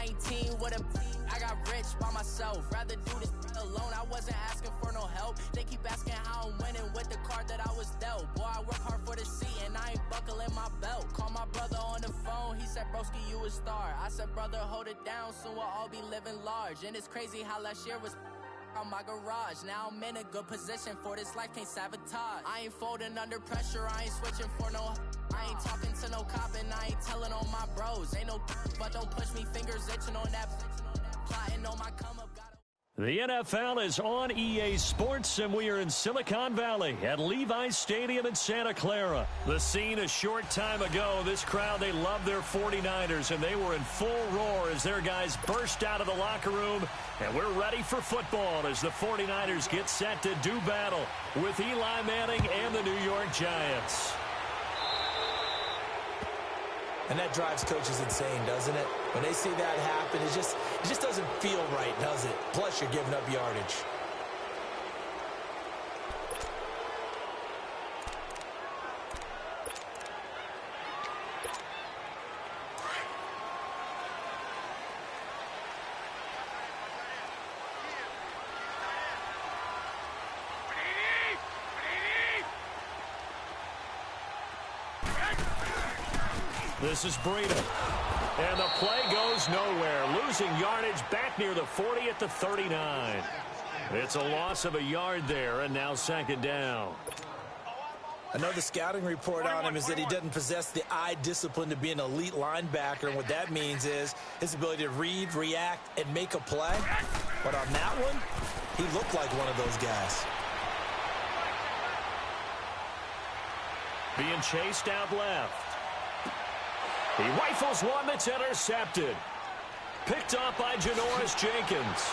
19 with a I got rich by myself. Rather do this alone. I wasn't asking for no help. They keep asking how I'm winning with the card that I was dealt. Boy, I work hard for the seat and I ain't buckling my belt. Call my brother on the phone. He said, broski, you a star. I said, brother, hold it down. Soon we'll all be living large. And it's crazy how last year was on my garage. Now I'm in a good position for this life, can't sabotage. I ain't folding under pressure, I ain't switching for no. I ain't talking to no cop and I ain't telling on my bros. Ain't no but don't push me, fingers itching on that. Plotting on my come up, gotta. The NFL is on EA Sports, and we are in Silicon Valley at Levi's Stadium in Santa Clara. The scene a short time ago, this crowd, they love their 49ers, and they were in full roar as their guys burst out of the locker room. And we're ready for football as the 49ers get set to do battle with Eli Manning and the New York Giants. And that drives coaches insane, doesn't it? When they see that happen, it just doesn't feel right, does it? Plus, you're giving up yardage. This is Breida. And the play goes nowhere. Losing yardage back near the 40 at the 39. It's a loss of a yard there, and now second down. I know the scouting report on him is that he doesn't possess the eye discipline to be an elite linebacker. And what that means is his ability to read, react, and make a play. But on that one, he looked like one of those guys. Being chased out left. He rifles one that's intercepted. Picked up by Janoris Jenkins.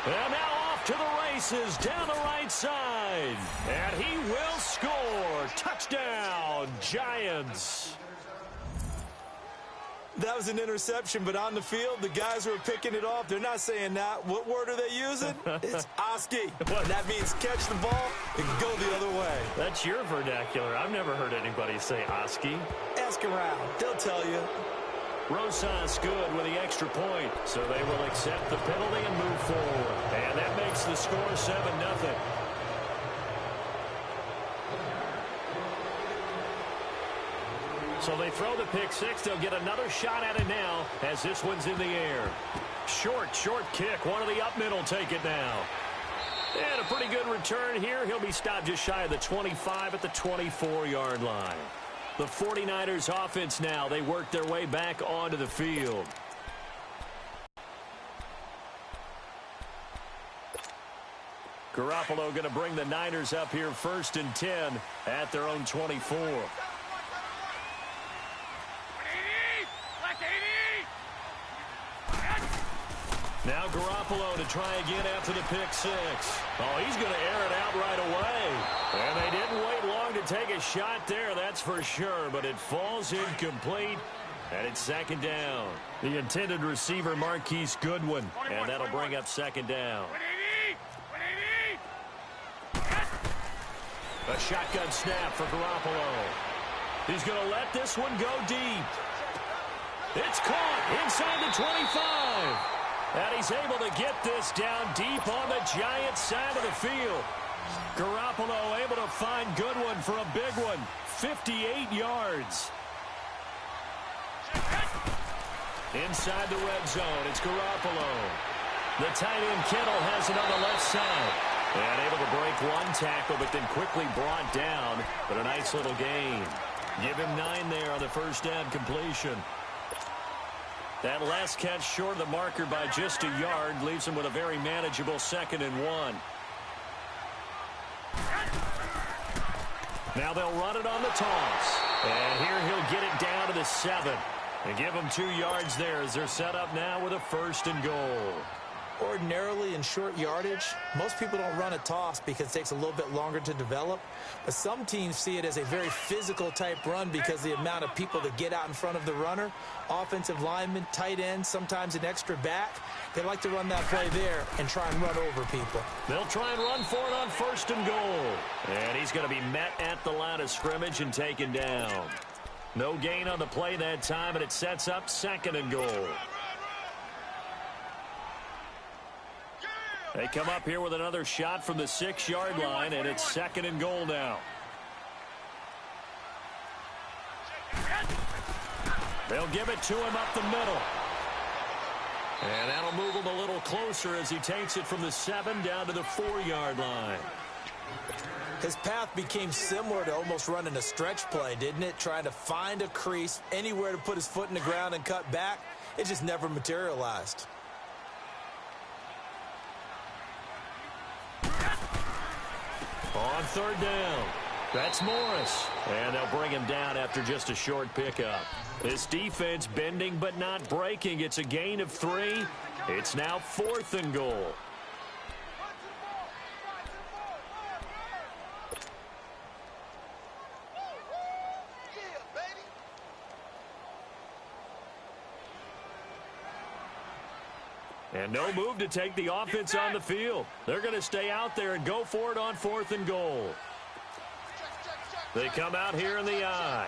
And now off to the races down the right side. And he will score. Touchdown, Giants. That was an interception, but on the field, the guys who are picking it off, they're not saying that. What word are they using? It's Oski. That means catch the ball and go the other way. That's your vernacular. I've never heard anybody say Oski. Ask around. They'll tell you. Rosas good with the extra point, so they will accept the penalty and move forward. And that makes the score 7-0. So they throw the pick six. They'll get another shot at it now as this one's in the air. Short kick. One of the up middle take it now. And a pretty good return here. He'll be stopped just shy of the 25 at the 24-yard line. The 49ers offense now. They work their way back onto the field. Garoppolo going to bring the Niners up here 1st and 10 at their own 24. Now Garoppolo to try again after the pick six. Oh, he's going to air it out right away. And they didn't wait long to take a shot there, that's for sure. But it falls incomplete, and it's second down. The intended receiver, Marquise Goodwin. And that'll bring up second down. A shotgun snap for Garoppolo. He's going to let this one go deep. It's caught inside the 25. And he's able to get this down deep on the Giants side of the field. Garoppolo able to find Goodwin for a big one. 58 yards. Inside the red zone, it's Garoppolo. The tight end Kittle has it on the left side. And able to break one tackle, but then quickly brought down. But a nice little gain. Give him 9 there on the first down completion. That last catch short of the marker by just a yard leaves him with a very manageable 2nd and 1. Now they'll run it on the toss. And here he'll get it down to the 7. And give him 2 yards there as they're set up now with a 1st and goal. Ordinarily in short yardage, most people don't run a toss because it takes a little bit longer to develop. But some teams see it as a very physical type run because the amount of people that get out in front of the runner, offensive linemen, tight ends, sometimes an extra back. They like to run that play there and try and run over people. They'll try and run for it on 1st and goal. And he's going to be met at the line of scrimmage and taken down. No gain on the play that time, and it sets up 2nd and goal. They come up here with another shot from the 6-yard line, and it's 2nd and goal now. They'll give it to him up the middle. And that'll move him a little closer as he takes it from the 7 down to the 4-yard line. His path became similar to almost running a stretch play, didn't it? Trying to find a crease, anywhere to put his foot in the ground and cut back. It just never materialized. On 3rd down, that's Morris. And they'll bring him down after just a short pickup. This defense bending but not breaking. It's a gain of 3. It's now 4th and goal. And no move to take the offense on the field. They're going to stay out there and go for it on 4th and goal. They come out here in the I.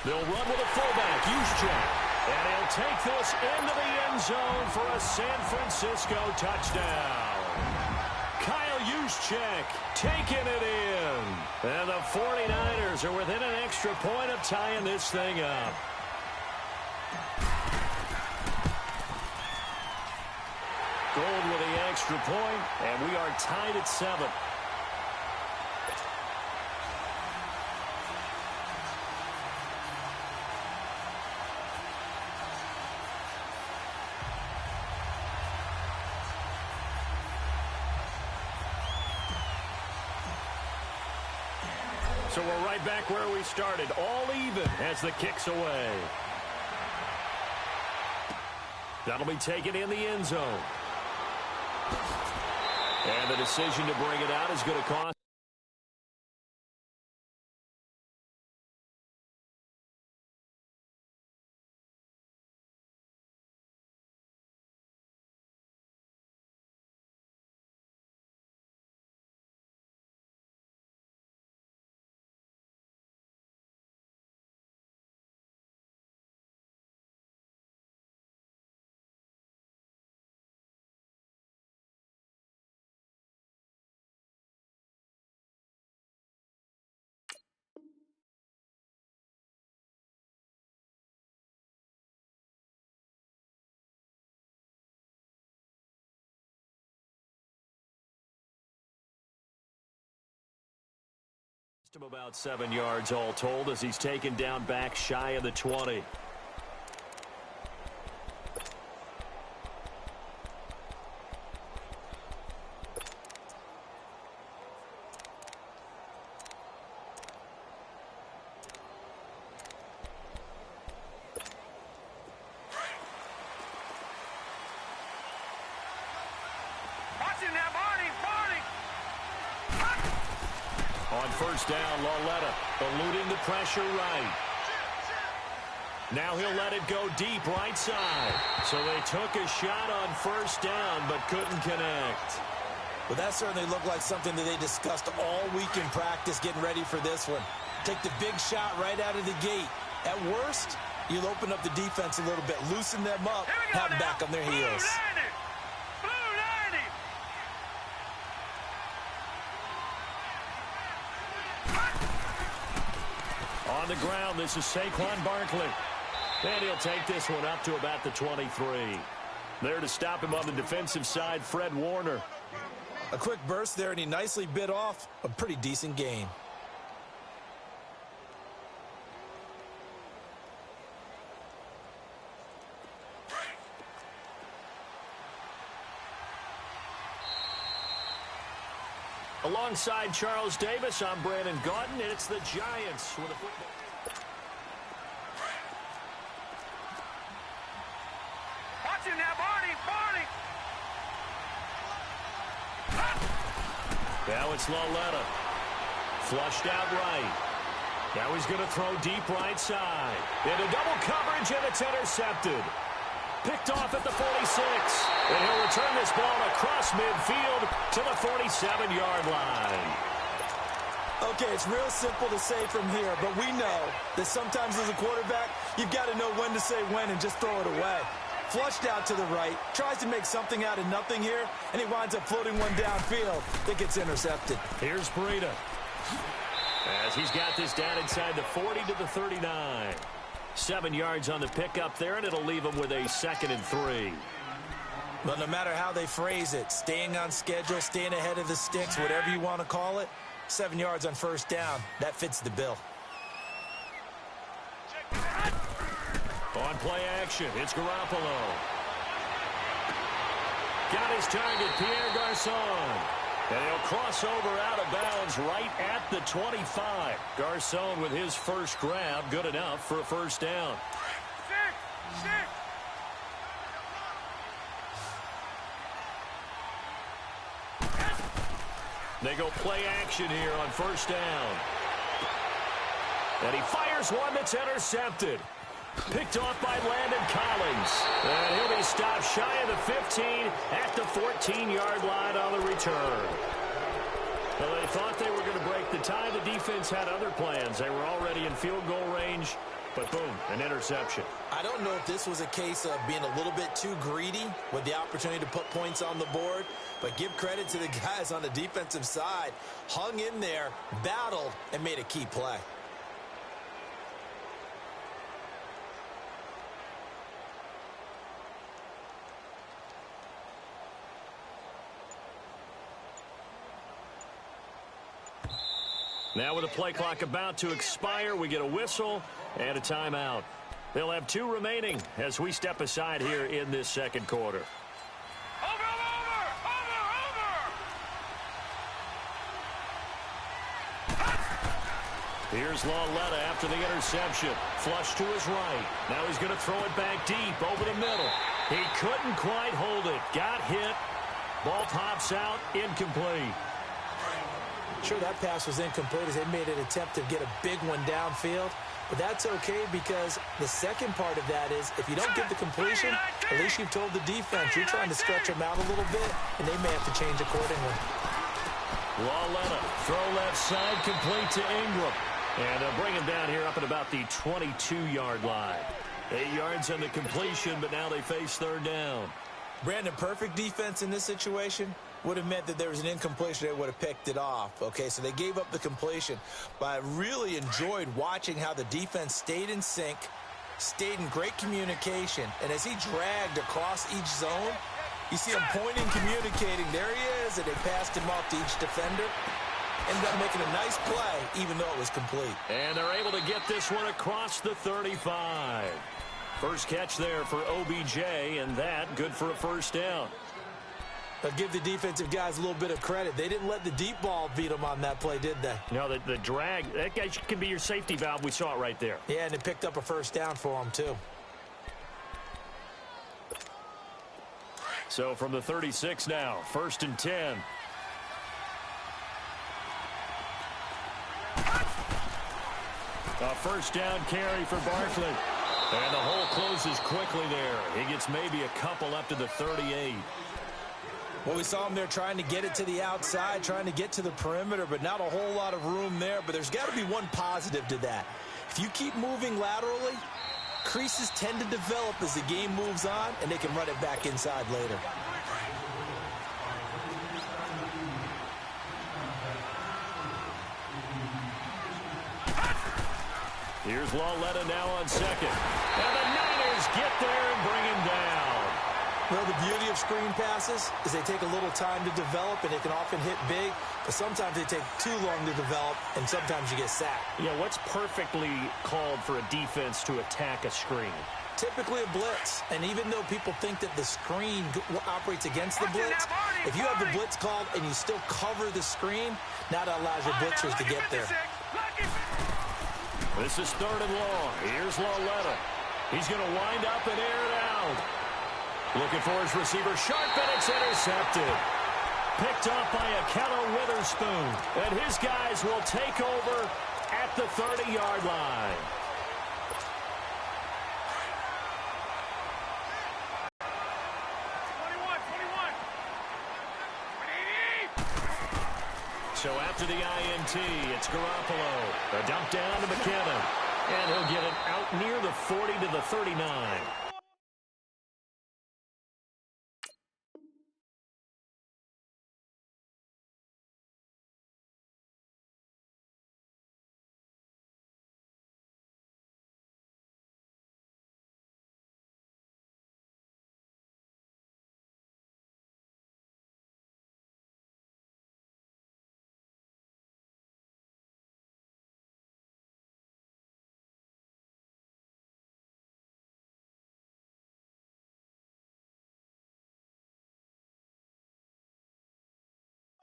They'll run with a fullback, Juszczyk. And he'll take this into the end zone for a San Francisco touchdown. Kyle Juszczyk taking it in. And the 49ers are within an extra point of tying this thing up. Gold with the extra point, and we are tied at 7. So we're right back where we started, all even as the kick's away. That'll be taken in the end zone. And the decision to bring it out is going to cost. About 7 yards all told as he's taken down back shy of the 20. On 1st down, Lauletta eluding the pressure right. Now he'll let it go deep right side. So they took a shot on 1st down but couldn't connect. Well, that certainly looked like something that they discussed all week in practice getting ready for this one. Take the big shot right out of the gate. At worst, you'll open up the defense a little bit, loosen them up, have them back on their heels. On the ground, this is Saquon Barkley. And he'll take this one up to about the 23. There to stop him on the defensive side, Fred Warner. A quick burst there, and he nicely bit off a pretty decent gain. Alongside Charles Davis, I'm Brandon Gaudin, and it's the Giants with a football. Watch him now, Barney! Now it's Lauletta. Flushed out right. Now he's going to throw deep right side. Into double coverage, and it's intercepted. Picked off at the 46. And he'll return this ball across midfield to the 47-yard line. Okay, it's real simple to say from here, but we know that sometimes as a quarterback, you've got to know when to say when and just throw it away. Flushed out to the right, tries to make something out of nothing here, and he winds up floating one downfield that gets intercepted. Here's Breida, as he's got this down inside the 40 to the 39. 7 yards on the pickup there, and it'll leave him with a 2nd and 3. But no matter how they phrase it, staying on schedule, staying ahead of the sticks, whatever you want to call it, 7 yards on first down, that fits the bill. On play action, it's Garoppolo. Got his target, Pierre Garçon. And he'll cross over out of bounds right at the 25. Garçon with his first grab, good enough for a first down. They go play action here on first down. And he fires one that's intercepted. Picked off by Landon Collins. And he'll be stopped shy of the 15 at the 14-yard line on the return. Well, they thought they were going to break the tie. The defense had other plans. They were already in field goal range. But boom, an interception. I don't know if this was a case of being a little bit too greedy with the opportunity to put points on the board, but give credit to the guys on the defensive side. Hung in there, battled, and made a key play. Now with the play clock about to expire, we get a whistle and a timeout. They'll have 2 remaining as we step aside here in this second quarter. Here's Lauletta after the interception. Flush to his right. Now he's going to throw it back deep over the middle. He couldn't quite hold it. Got hit. Ball pops out. Incomplete. Sure, that pass was incomplete as they made an attempt to get a big one downfield. But that's okay because the second part of that is if you don't get the completion, at least you've told the defense you're trying to stretch them out a little bit, and they may have to change accordingly. Lauletta, throw left side, complete to Ingram. And they'll bring him down here up at about the 22-yard line. 8 yards on the completion, but now they face third down. Brandon, perfect defense in this situation would have meant that there was an incompletion. They would have picked it off. Okay, so they gave up the completion. But I really enjoyed watching how the defense stayed in sync, stayed in great communication. And as he dragged across each zone, you see him pointing, communicating. There he is, and they passed him off to each defender. Ended up making a nice play, even though it was complete. And they're able to get this one across the 35. First catch there for OBJ, and that good for a first down. But give the defensive guys a little bit of credit. They didn't let the deep ball beat them on that play, did they? No, the drag, that guy can be your safety valve. We saw it right there. Yeah, and it picked up a first down for them, too. So from the 36 now, 1st and 10. A first down carry for Barkley. And the hole closes quickly there. He gets maybe a couple up to the 38. Well, we saw him there trying to get it to the outside, trying to get to the perimeter, but not a whole lot of room there. But there's got to be one positive to that. If you keep moving laterally, creases tend to develop as the game moves on, and they can run it back inside later. Here's Lauletta now on second. And the Niners get there and bring him down. Well, the beauty of screen passes is they take a little time to develop, and they can often hit big, but sometimes they take too long to develop, and sometimes you get sacked. Yeah, what's perfectly called for a defense to attack a screen? Typically a blitz, and even though people think that the screen operates against the blitz, if you have the blitz called and you still cover the screen, now that allows your blitzers to get there. This is 3rd and long. Here's Lauletta. He's going to wind up and air it out. Looking for his receiver, sharp, and it's intercepted. Picked off by Akello Witherspoon. And his guys will take over at the 30-yard line. So after the INT, it's Garoppolo. A dump down to McKinnon. And he'll get it out near the 40 to the 39.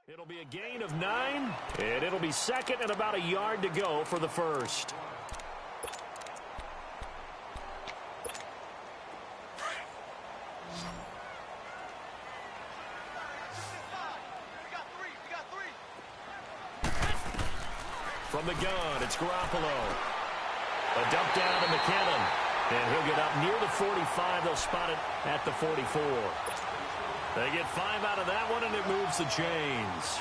It'll be a gain of 9, and it'll be second and about a yard to go for the first. From the gun, it's Garoppolo. A dump down to McKinnon, and he'll get up near the 45. They'll spot it at the 44. They get 5 out of that one, and it moves the chains.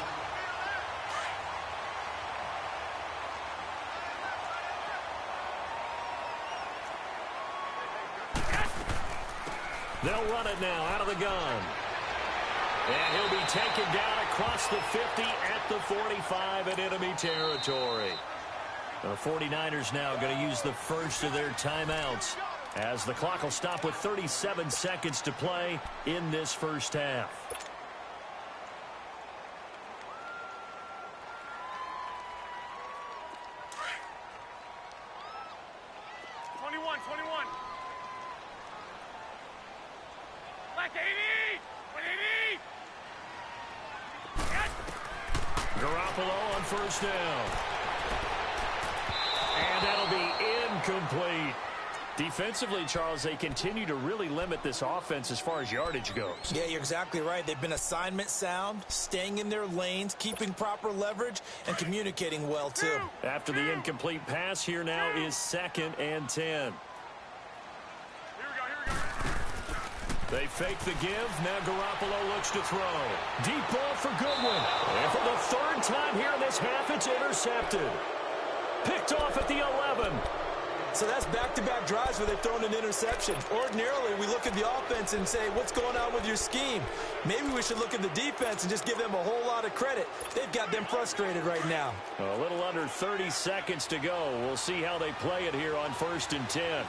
They'll run it now out of the gun. And he'll be taken down across the 50 at the 45 in enemy territory. The 49ers now going to use the first of their timeouts, as the clock will stop with 37 seconds to play in this first half. Garoppolo on first down. And that'll be incomplete. Defensively, Charles, they continue to really limit this offense as far as yardage goes. Yeah, you're exactly right. They've been assignment sound, staying in their lanes, keeping proper leverage, and communicating well, too. After the incomplete pass, here now is 2nd and 10. They fake the give. Now Garoppolo looks to throw. Deep ball for Goodwin. And for the 3rd time here in this half, it's intercepted. Picked off at the 11. So that's back-to-back drives where they've thrown an interception. Ordinarily, we look at the offense and say, what's going on with your scheme? Maybe we should look at the defense and just give them a whole lot of credit. They've got them frustrated right now. A little under 30 seconds to go. We'll see how they play it here on 1st and 10.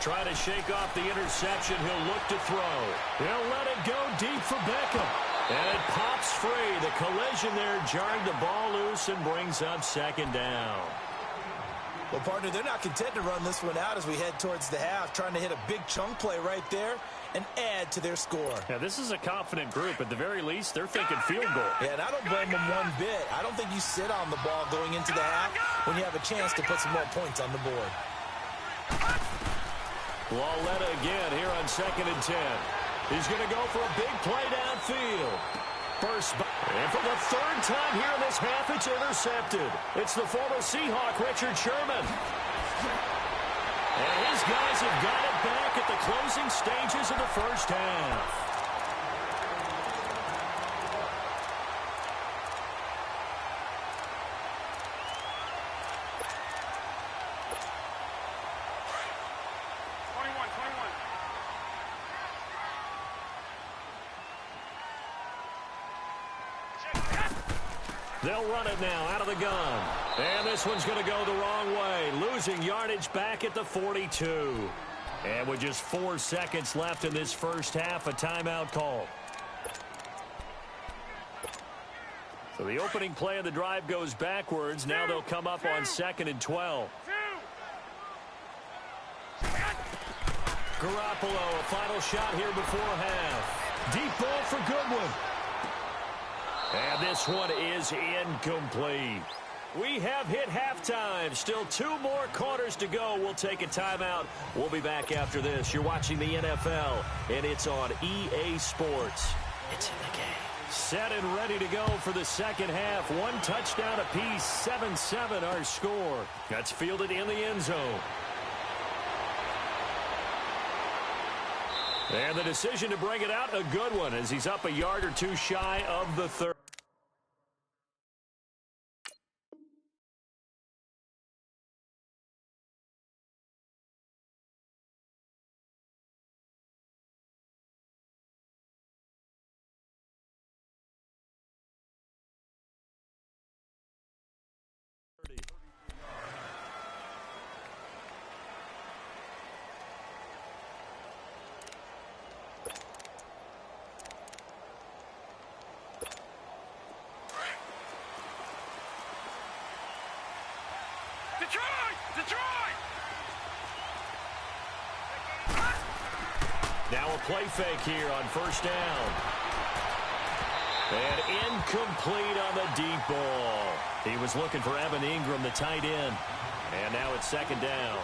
Try to shake off the interception. He'll look to throw. He'll let it go deep for Beckham. And it pops free. The collision there jarring the ball loose and brings up 2nd down. Well, partner, they're not content to run this one out as we head towards the half, trying to hit a big chunk play right there and add to their score. Now, this is a confident group. At the very least, they're thinking field goal. Yeah, and I don't blame them one bit. I don't think you sit on the ball going into the half when you have a chance to put some more points on the board. Lauletta again here on 2nd and 10. He's going to go for a big play downfield. And for the 3rd time here in this half, it's intercepted. It's the former Seahawk, Richard Sherman. And his guys have got it back at the closing stages of the first half. They'll run it now out of the gun. And this one's going to go the wrong way. Losing yardage back at the 42. And with just 4 seconds left in this first half, a timeout call. So the opening play of the drive goes backwards. Now they'll come up on 2nd and 12. Garoppolo, a final shot here before half. Deep ball for Goodwin. And this one is incomplete. We have hit halftime. Still 2 more quarters to go. We'll take a timeout. We'll be back after this. You're watching the NFL, and it's on EA Sports. It's in the game. Set and ready to go for the second half. 1 touchdown apiece, 7-7 our score. That's fielded in the end zone. And the decision to bring it out, a good one, as he's up a yard or two shy of the 30. Detroit! Now a play fake here on first down. And incomplete on the deep ball. He was looking for Evan Ingram, the tight end. And now it's second down.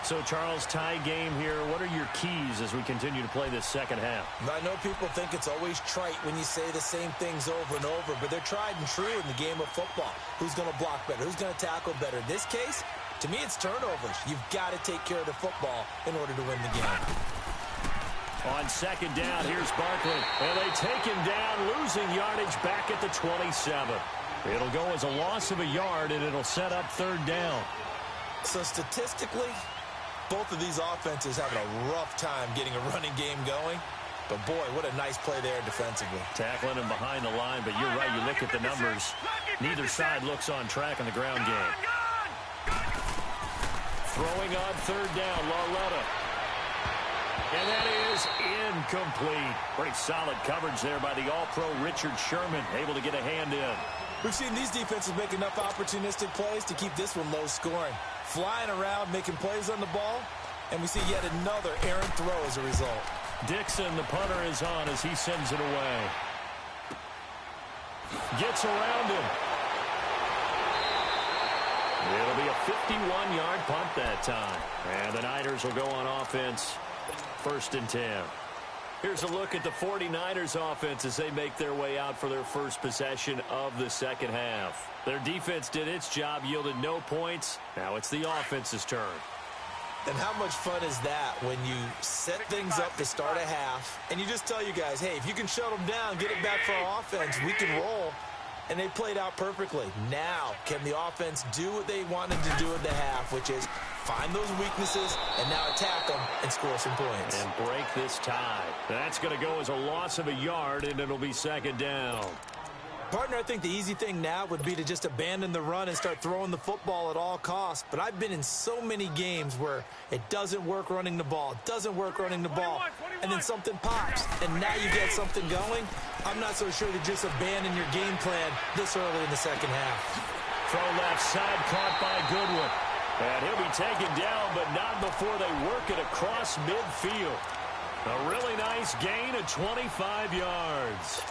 So, Charles, tie game here. What are your keys as we continue to play this second half? I know people think it's always trite when you say the same things over and over, but they're tried and true in the game of football. Who's going to block better? Who's going to tackle better? In this case, to me, it's turnovers. You've got to take care of the football in order to win the game. On second down, here's Barkley. And they take him down, losing yardage back at the 27. It'll go as a loss of a yard, and it'll set up third down. So statistically, both of these offenses having a rough time getting a running game going. But, boy, what a nice play there defensively. Tackling him behind the line, but you're right. You look at the numbers. Neither side looks on track in the ground game. Throwing on third down, Lauletta. And that is incomplete. Pretty solid coverage there by the All-Pro Richard Sherman, able to get a hand in. We've seen these defenses make enough opportunistic plays to keep this one low scoring. Flying around, making plays on the ball, and we see yet another errant throw as a result. Dixon, the punter, is on as he sends it away. Gets around him. It'll be a 51-yard punt that time. And the Niners will go on offense, 1st and 10. Here's a look at the 49ers offense as they make their way out for their first possession of the second half. Their defense did its job, yielded no points. Now it's the offense's turn. And how much fun is that when you set things up to start a half and you just tell you guys, hey, if you can shut them down, get it back for our offense, we can roll. And they played out perfectly. Now, can the offense do what they wanted to do at the half, which is find those weaknesses and now attack them and score some points. And break this tie. That's going to go as a loss of a yard, and it'll be second down. Partner, I think the easy thing now would be to just abandon the run and start throwing the football at all costs. But I've been in so many games where it doesn't work running the ball. It doesn't work running the ball. And then something pops, and now you get something going. I'm not so sure to just abandon your game plan this early in the second half. Throw left side, caught by Goodwin. And he'll be taken down, but not before they work it across midfield. A really nice gain of 25 yards.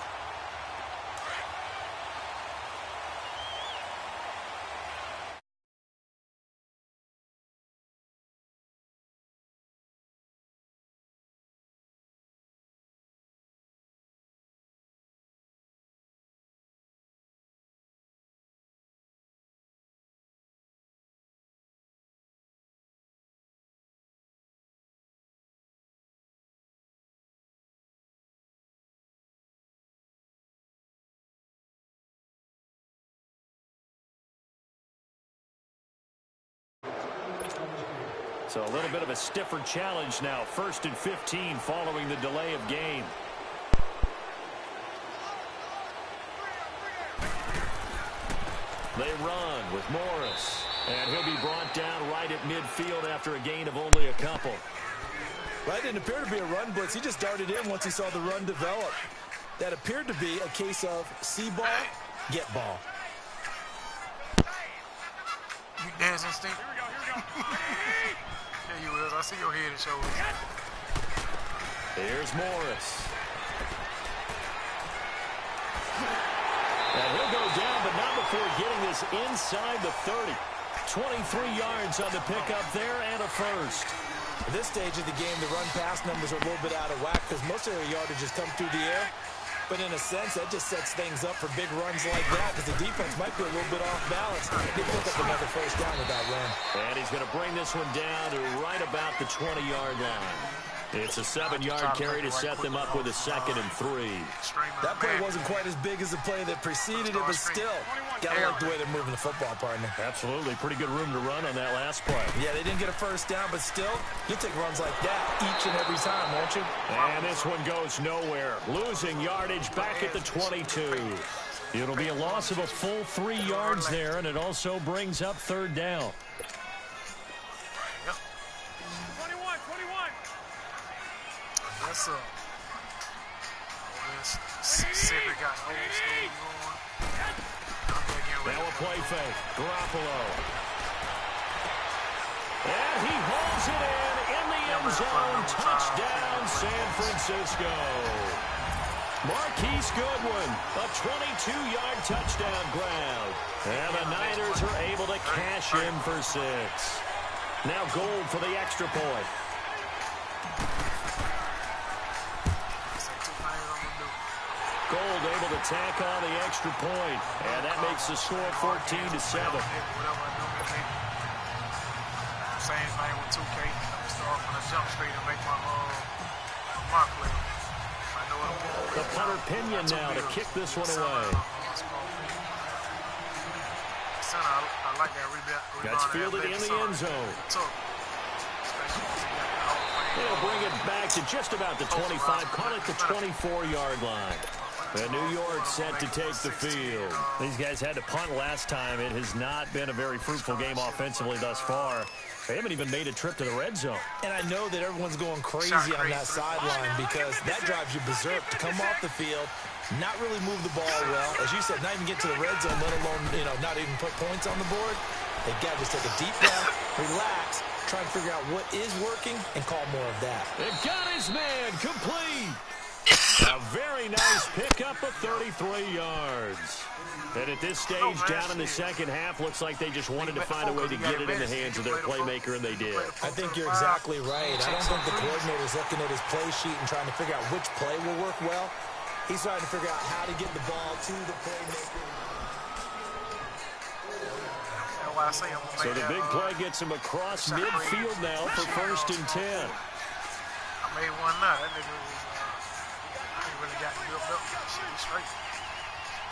So a little bit of a stiffer challenge now. 1st and 15 following the delay of game. They run with Morris. And he'll be brought down right at midfield after a gain of only a couple. Well, that didn't appear to be a run blitz. He just darted in once he saw the run develop. That appeared to be a case of see ball, get ball. You dancing, Steve? Here we go. Yeah, you is. I see your head and shoulders. Here's Morris. And he'll go down, but not before getting this inside the 30. 23 yards on the pickup there and a first. At this stage of the game, the run-pass numbers are a little bit out of whack because most of their yardages come through the air. But in a sense, that just sets things up for big runs like that because the defense might be a little bit off balance. They pick up another first down with that run. And he's going to bring this one down to right about the 20-yard line. It's a 7-yard carry to set them up with a 2nd and 3. That play wasn't quite as big as the play that preceded it, but still, gotta like the way they're moving the football, partner. Absolutely. Pretty good room to run on that last play. Yeah, they didn't get a first down, but still, you'll take runs like that each and every time, won't you? And this one goes nowhere. Losing yardage back at the 22. It'll be a loss of a full 3 yards there, and it also brings up 3rd down. That's Mississippi got old school going. Now a play fake. Garoppolo. And he holds it in the end zone. Touchdown, San Francisco. Marquise Goodwin, a 22-yard touchdown grab. And the Niners are able to cash in for 6. Now Gold for the extra point. Gold able to tack on the extra point, and that makes the score 14-7. Same thing with 2K. I'm start from the jump straight and make my mark play. The punter Pinion now to kick this one away. I like that rebound. That's fielded in the end zone. They'll bring it back to just about the 25, call it the 24-yard line. And New York set to take the field. These guys had to punt last time. It has not been a very fruitful game offensively thus far. They haven't even made a trip to the red zone. And I know that everyone's going crazy on that sideline because that drives you berserk to come off the field, not really move the ball well. As you said, not even get to the red zone, let alone, not even put points on the board. They've got to just take a deep breath, relax, try and figure out what is working, and call more of that. They got his man complete. A very nice pickup of 33 yards. And at this stage, down in the second half, looks like they just wanted to find a way to get it in the hands of their playmaker, and they did. I think you're exactly right. I don't think the coordinator's looking at his play sheet and trying to figure out which play will work well. He's trying to figure out how to get the ball to the playmaker. So the big play gets him across midfield now for 1st and 10. I made one now. That nigga was, really got built up. Straight.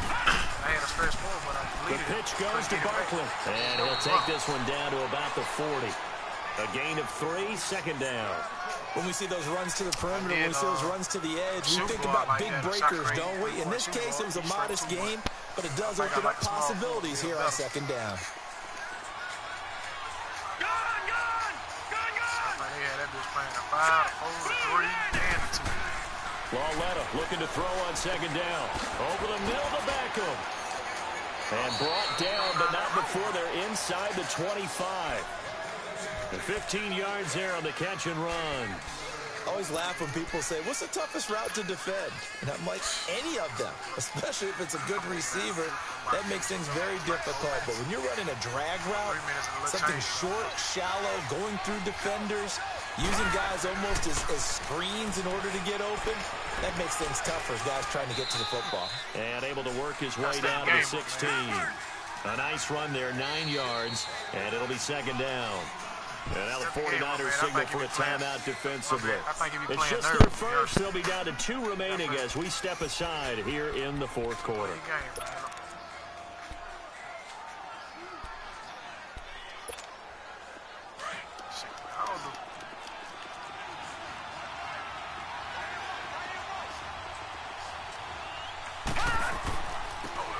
I had a stretch forward, but I deleted it. The pitch goes to Barkley. And he'll take this one down to about the 40. A gain of 3, 2nd down. When we see those runs to the perimeter, when we see those runs to the edge, we think about big breakers, don't we? In this case, it was a modest game, but it does open up possibilities here on 2nd down. Lauletta looking to throw on 2nd down. Over the middle to Beckham. And brought down, but not before they're inside the 25. The 15 yards there on the catch and run. I always laugh when people say, what's the toughest route to defend? And I'm like, any of them, especially if it's a good receiver. That makes things very difficult. But when you're running a drag route, something short, shallow, going through defenders, using guys almost as screens in order to get open, that makes things tough for guys trying to get to the football. And able to work his way down to the 16. A nice run there, 9 yards, and it'll be 2nd down. And now the 49ers signal for a timeout defensively. It's just their first. They'll be down to 2 remaining as we step aside here in the 4th quarter.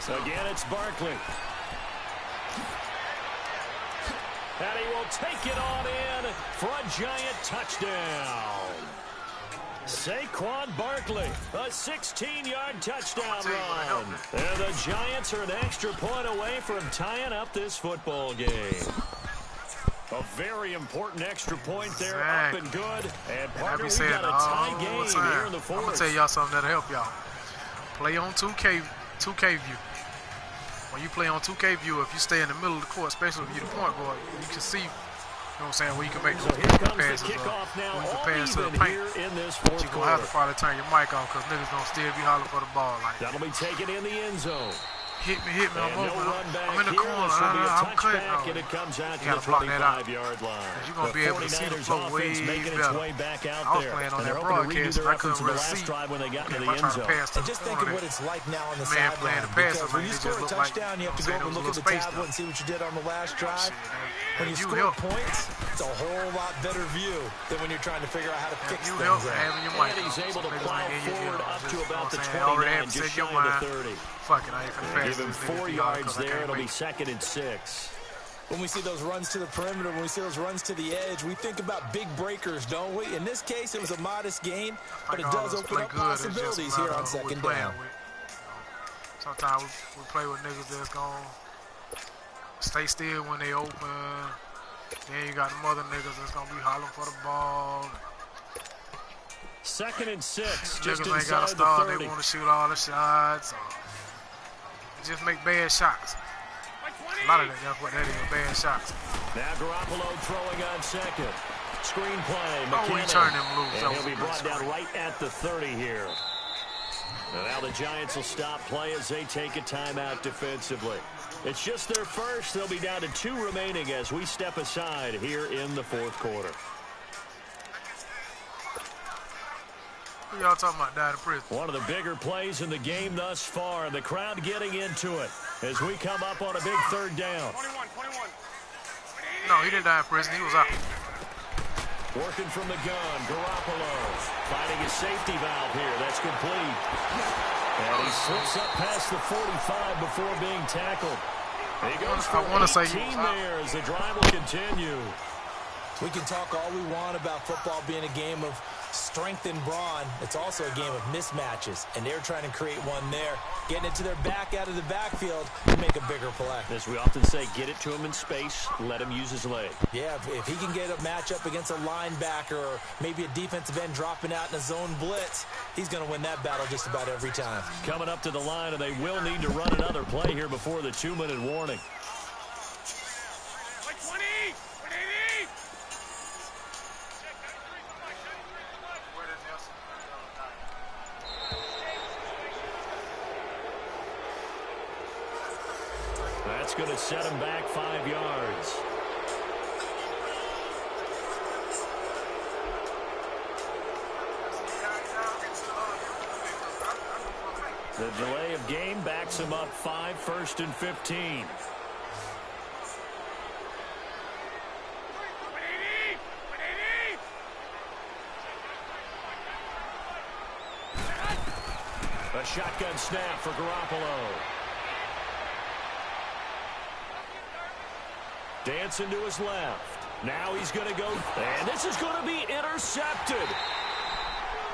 Again, it's Barkley. And he will take it on in for a giant touchdown. Saquon Barkley, a 16-yard touchdown run. And the Giants are an extra point away from tying up this football game. A very important extra point there, up and good. And partner, we got a tie game here in the 4th. I'm going to tell y'all something that'll help y'all. Play on 2K view. When you play on 2K view, if you stay in the middle of the court, especially if you're the point guard, you can see, you know what I'm saying, where you can make those passes. So here comes the kickoff now, all even here in this 4th quarter. You're going to have to probably turn your mic off because niggas don't still be hollering for the ball like that. That'll be taken in the end zone. Hit me, I'm no open. run back I'm in the here. corner. This will be a I'm cutting. touchback, and it comes out to the gotta block that out. 25-yard line. You're going to be able to see the 49ers flow way offense making its better. way back out I was there. playing on And that they're hoping to redo broadcast, their I efforts couldn't of the really last see. drive when they got into If the I end try to zone. pass to And the just think corner, of what it's like now on the man playing sideline. the pass, Because when you it score just a looked like, touchdown, you have to you go know up what I'm saying, and look at the there was a little space tablet and see what you did on the last drive. When you you score help. points, it's a whole lot better view than when you're trying to figure out how to fix You things help out. having your mic And he's on. able to Niggas plow ain't getting, forward up to about the I already 29, have to just set shy your of the mind. 30. Fuck it, I ain't finna pass Give him this 4 nigga yards because I there. can't It'll be make it. 2nd and 6. When we see those runs to the perimeter, when we see those runs to the edge, we think about big breakers, don't we? In this case, it was a modest gain, but it does open up possibilities here on second down. Sometimes we play with niggas that's going to stay still when they open. Then you got them other niggas that's going to be hollering for the ball. 2nd and 6, just Niggas ain't got to inside the start. 30. They want to shoot all the shots. Just make bad shots. A lot of that's what that is, bad shots. Now Garoppolo throwing on second. Screen play, McKinnon. he turned him loose. And he'll be brought down right at the 30 here. And now the Giants will stop play as they take a timeout defensively. It's just their first. They'll be down to 2 remaining as we step aside here in the 4th quarter. Who y'all talking about died in prison? One of the bigger plays in the game thus far, and the crowd getting into it as we come up on a big 3rd down. 21. No, he didn't die in prison. He was out. Working from the gun, Garoppolo finding his safety valve here. That's complete. And he slips up past the 45 before being tackled. He goes for 18 there as the drive will continue. We can talk all we want about football being a game of strength and brawn. It's also a game of mismatches, and they're trying to create one there, getting it to their back out of the backfield to make a bigger play. As we often say, get it to him in space, let him use his leg. Yeah, if he can get a matchup against a linebacker or maybe a defensive end dropping out in a zone blitz, he's going to win that battle just about every time. Coming up to the line, and they will need to run another play here before the 2-minute warning. That's going to set him back 5 yards. The delay of game backs him up 5, 1st and 15. A shotgun snap for Garoppolo. Dancing to his left. Now he's going to go, and this is going to be intercepted.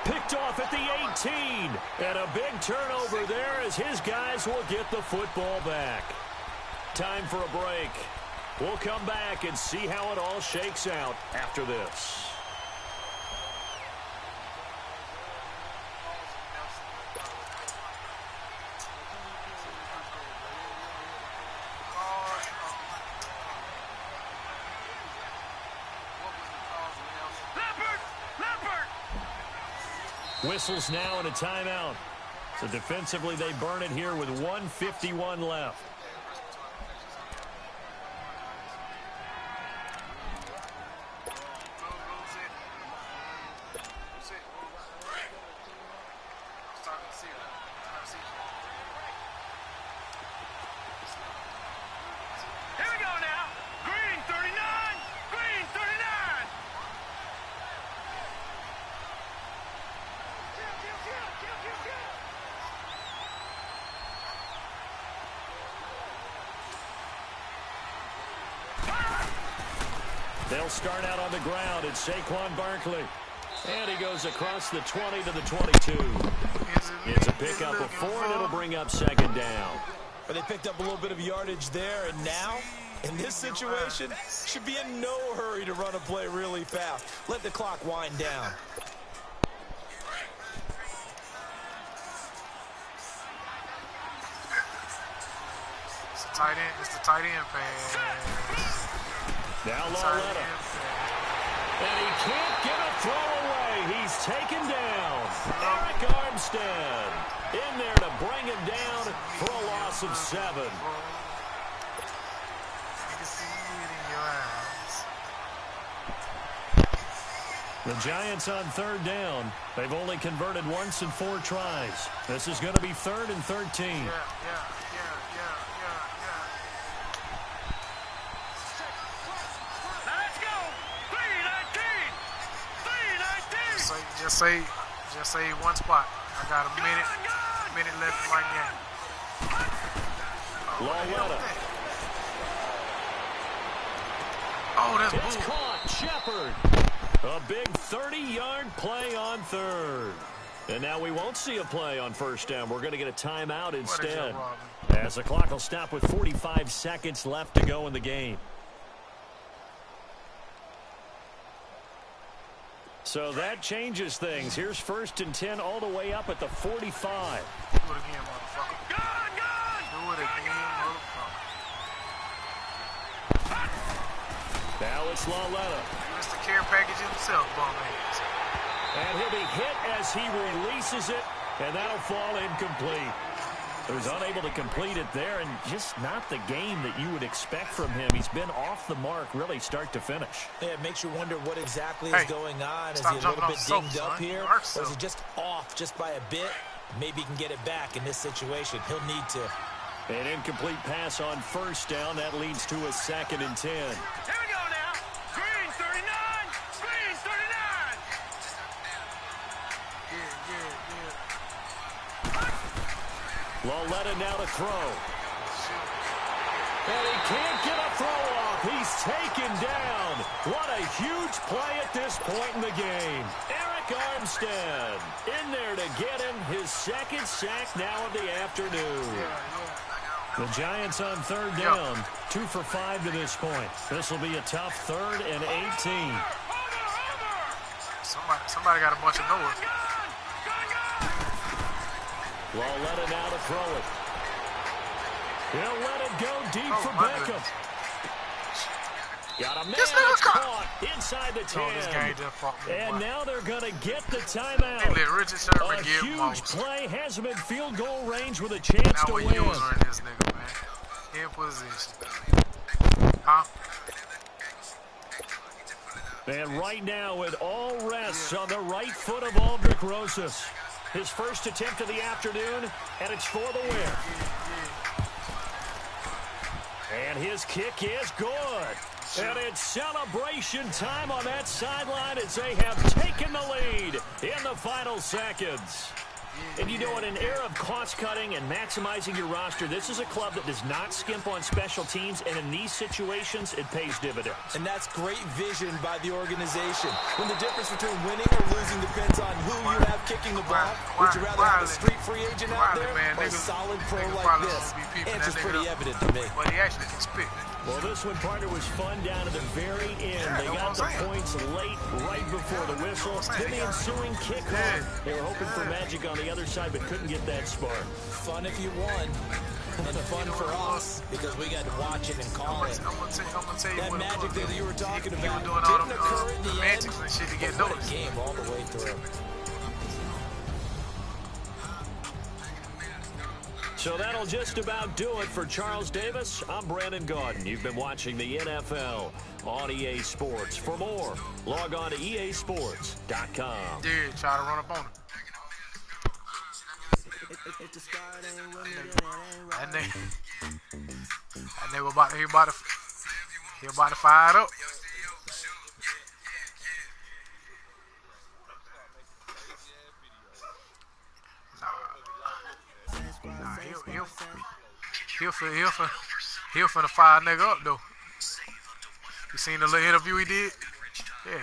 Picked off at the 18. And a big turnover there as his guys will get the football back. Time for a break. We'll come back and see how it all shakes out after this. Whistles now and a timeout. So defensively, they burn it here with 1:51 left. Here we go now. Green 39. Green 39. They'll start out on the ground. It's Saquon Barkley. And he goes across the 20 to the 22. It's a pickup of 4, and it'll bring up 2nd down. But they picked up a little bit of yardage there, and now, in this situation, should be in no hurry to run a play really fast. Let the clock wind down. It's the tight end. It's the tight end pass. Now Lauletta. And he can't get a throw away. He's taken down. Eric Armstead. in there to bring him down for a loss of 7. The Giants on 3rd down. They've only converted once in 4 tries. This is going to be 3rd and 13. Let's go. 319. 319. Just say one spot. I got a minute left in my game. Lawetta. Oh, that's It's bull. caught. Shepard. A big 30-yard play on 3rd. And now we won't see a play on 1st down. We're going to get a timeout instead, as the clock will stop with 45 seconds left to go in the game. So that changes things. Here's 1st and 10 all the way up at the 45. Do it again, motherfucker. Do it again, motherfucker. Now it's Lawetta. Mr. Care Package himself, bum ass. And he'll be hit as he releases it, and that'll fall incomplete. He was unable to complete it there, and just not the game that you would expect from him. He's been off the mark, really, start to finish. Yeah, it makes you wonder what exactly is going on. Is he a little bit dinged up here? Or is he just off just by a bit? Maybe he can get it back in this situation. He'll need to. An incomplete pass on 1st down. That leads to a 2nd and 10. Here we go now. Green 39. Green 39. Lawetta now to throw. And he can't get a throw off. He's taken down. What a huge play at this point in the game. Eric Armstead in there to get him his 2nd sack now of the afternoon. The Giants on 3rd down, 2 for 5 to this point. This will be a tough 3rd and 18. Somebody got a bunch of noise. Lawetta now to throw it. He'll let it go deep for Beckham. Got a man caught inside the 10. And now they're going to get the timeout. A huge play has him in field goal range with a chance to win. This nigga, man. In position. Huh? And right now it all rests on the right foot of Aldrich Rosas. His first attempt of the afternoon, and it's for the win. And his kick is good. And it's celebration time on that sideline as they have taken the lead in the final seconds. And you know, in an era of cost-cutting and maximizing your roster, this is a club that does not skimp on special teams, and in these situations, it pays dividends. And that's great vision by the organization. When the difference between winning or losing depends on who you have kicking the ball, would you rather have a street free agent out there or a solid pro like this? Answer's pretty evident to me. But he actually can spit. Well, this one, partner, was fun down to the very end. They got the points late, right before the whistle. Then the ensuing kickoff. They were hoping for magic on the other side, but couldn't get that spark. Fun if you won, and fun for us because we got to watch it and call it. I'm gonna tell you that what magic that you were talking he about was doing all didn't occur in the end. magics and shit to get What a noticed. game all the way through. So that'll just about do it for Charles Davis. I'm Brandon Gaudin. You've been watching the NFL on EA Sports. For more, log on to easports.com. Dude, try to run up on him. That nigga he about to fire it up. He'll finna fire a nigga up though. You seen the little interview he did? Yeah,